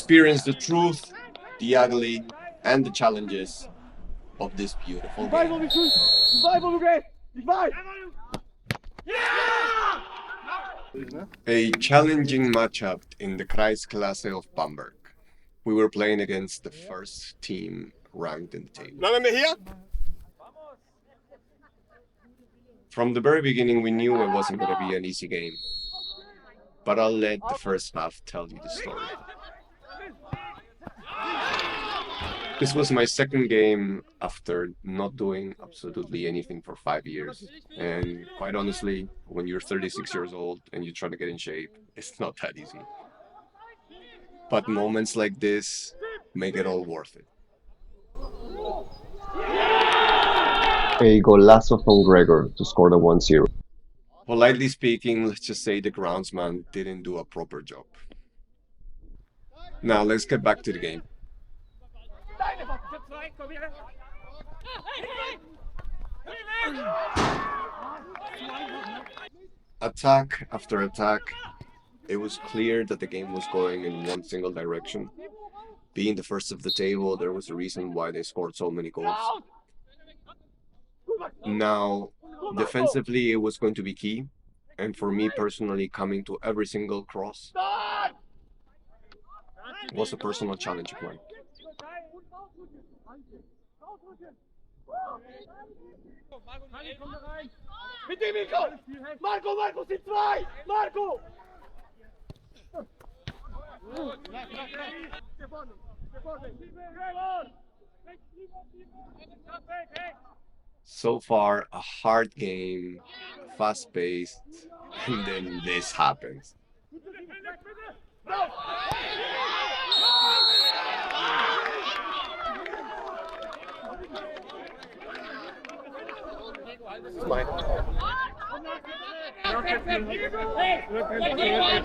experience the truth, the ugly, and the challenges of this beautiful game. A challenging matchup in the Kreisklasse of Bamberg. We were playing against the first team ranked in the table. From the very beginning, we knew it wasn't going to be an easy game. But I'll let the first half tell you the story. This was my second game after not doing absolutely anything for 5 years. And quite honestly, when you're 36 years old and you try to get in shape, it's not that easy. But moments like this make it all worth it. A golazo from Gregor to score the 1-0. Politely speaking, let's just say the groundsman didn't do a proper job. Now let's get back to the game. Attack after attack, it was clear that the game was going in one single direction. Being the first of the table, there was a reason why they scored so many goals. Now, defensively, it was going to be key. And for me personally, coming to every single cross was a personal challenge of mine. So far, a hard game, fast-paced, and then this happens.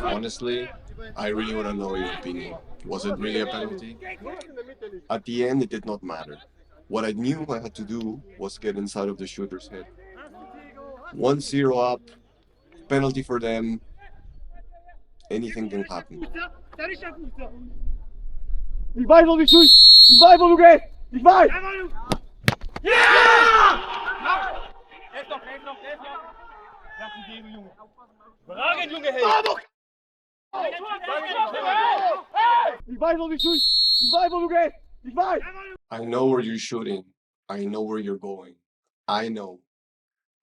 Honestly, I really want to know your opinion. Was it really a penalty? At the end, it did not matter. What I knew I had to do was get inside of the shooter's head. 1-0 up, penalty for them, anything can happen. Ik blijf op die shoot! Ik blijf op de geest! Ik blijf! Ja! Geef nog, geef nog, geef nog! Ja, die jongen. Vragen, jongen, hé! Ik blijf op die shoot! Ik blijf op de geest! Ik blijf! I know where you're shooting. I know where you're going. I know.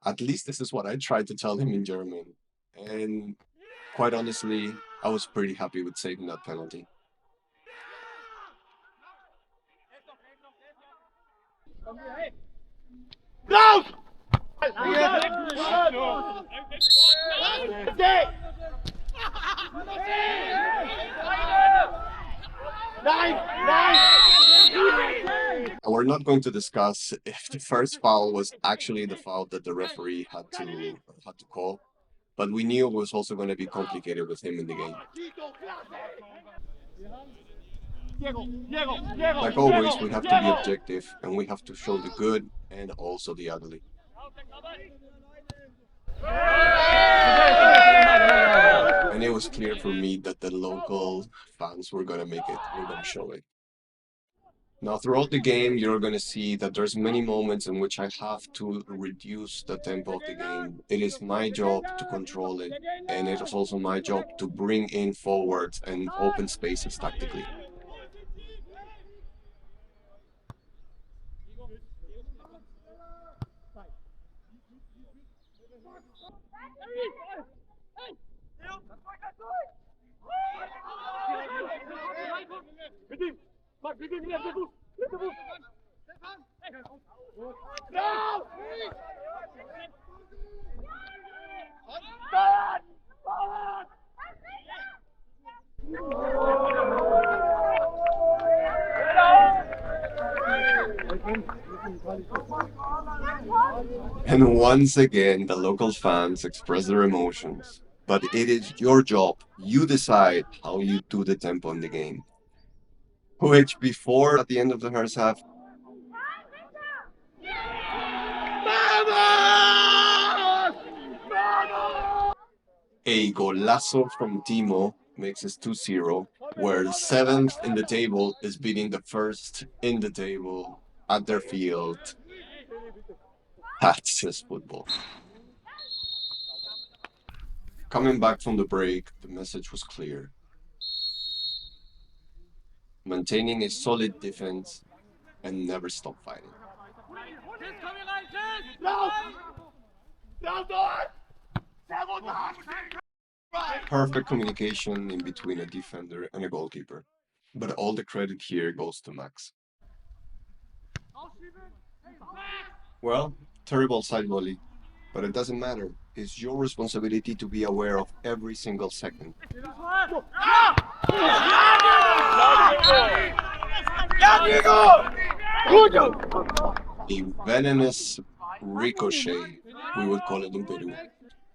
At least this is what I tried to tell him in German. And quite honestly, I was pretty happy with saving that penalty. Blauw! We're not going to discuss if the first foul was actually the foul that the referee had to call, but we knew it was also going to be complicated with him in the game. Like always, we have to be objective and we have to show the good and also the ugly. And it was clear for me that the local fans were going to make it, were going to show it. Now, throughout the game, you're going to see that there's many moments in which I have to reduce the tempo of the game. It is my job to control it, and it is also my job to bring in forwards and open spaces tactically. And once again, the local fans express their emotions. But it is your job. You decide how you do the tempo in the game. Which before, at the end of the first half, a golazo from Timo makes us 2-0. where the seventh in the table is beating the first in the table at their field. That's just football. Coming back from the break, the message was clear. Maintaining a solid defense and never stop fighting. Perfect communication in between a defender and a goalkeeper. But all the credit here goes to Max. Well, terrible side volley, but it doesn't matter. It's your responsibility to be aware of every single second. A venomous ricochet, we would call it in Peru.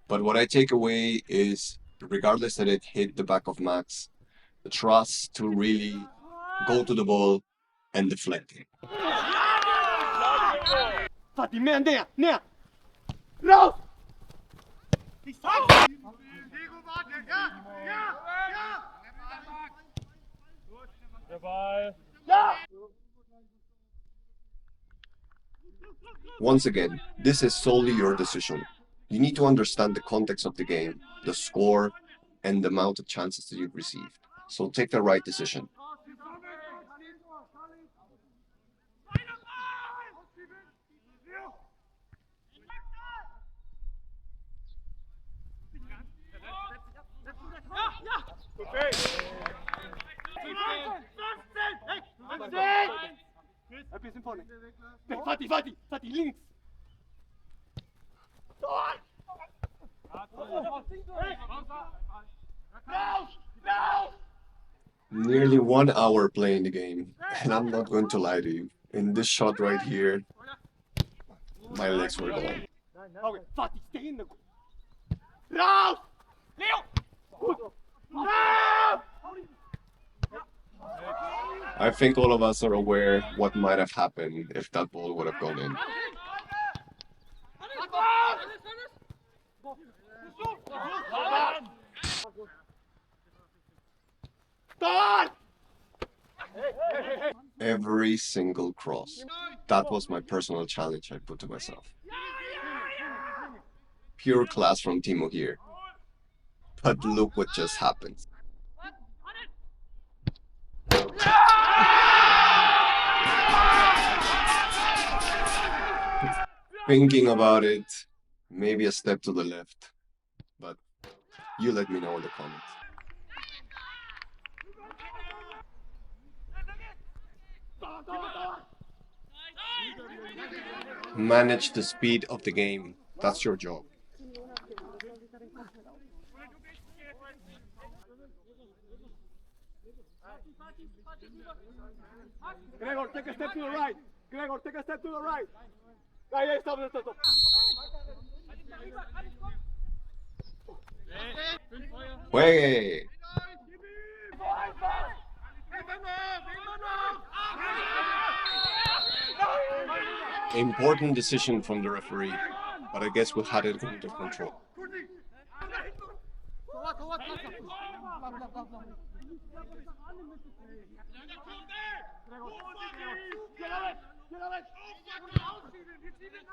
But what I take away is, regardless that it hit the back of Max, the trust to really go to the ball and deflect it. Fatih, man, there! Raus! Once again, this is solely your decision. You need to understand the context of the game, the score, and the amount of chances that you've received. So take the right decision. Ein bisschen vorne. Fatih, links. Nearly 1 hour playing the game, and I'm not going to lie to you. In this shot right here, my legs were gone. Okay, Fatih, stay in the goal. Raus! Leo! Raus! I think all of us are aware what might have happened if that ball would have gone in. Every single cross. That was my personal challenge I put to myself. Pure class from Timo here. But look what just happened. Thinking about it, maybe a step to the left, but you let me know in the comments. Manage the speed of the game. That's your job. Gregor, take a step to the right. Gregor, take a step to the right. Yeah, stop. Way! Important decision from the referee, but I guess we had it under control.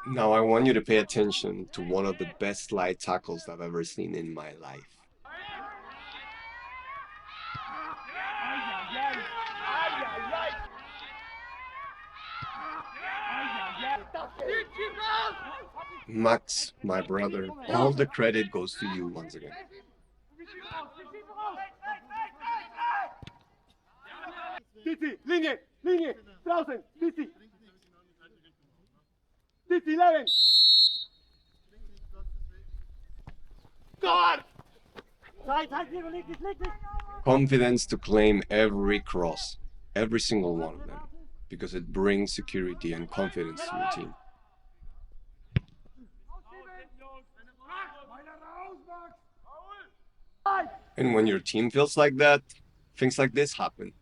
Now I want you to pay attention to one of the best slide tackles I've ever seen in my life. Max, my brother, all the credit goes to you once again. Titi, Linie, draußen, Titi. Titi, 11. God! Confidence to claim every cross, every single one of them, because it brings security and confidence to your team. And when your team feels like that, things like this happen.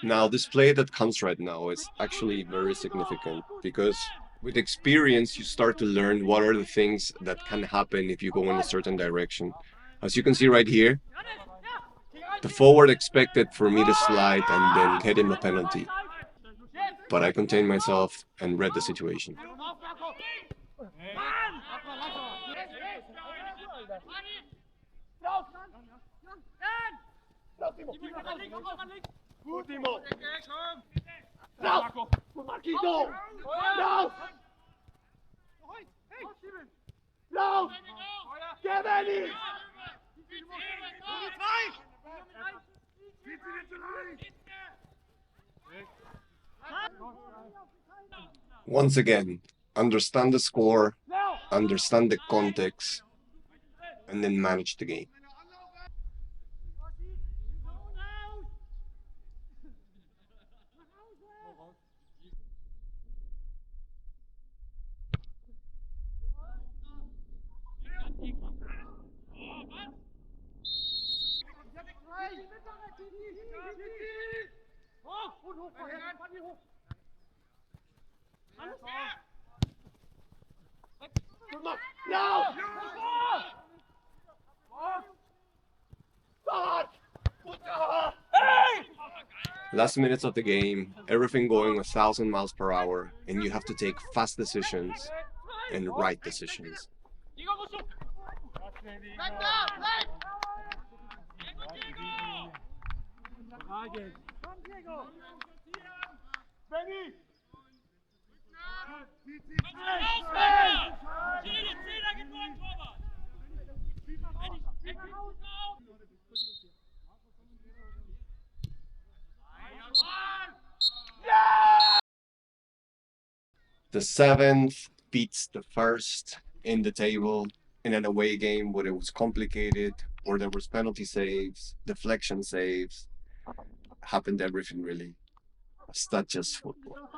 Now, this play that comes right now is actually very significant because with experience, you start to learn what are the things that can happen if you go in a certain direction. As you can see right here, the forward expected for me to slide and then get him a penalty. But I contained myself and read the situation. Último. Lauf! Marquito! Lauf! Lauf! Kevin! Once again, understand the score, understand the context, and then manage the game. Lauf! Last minutes of the game, everything going 1,000 miles per hour, and you have to take fast decisions and right decisions. The seventh beats the first in the table in an away game where it was complicated, or there was penalty saves, deflection saves, happened everything really. That's not just football.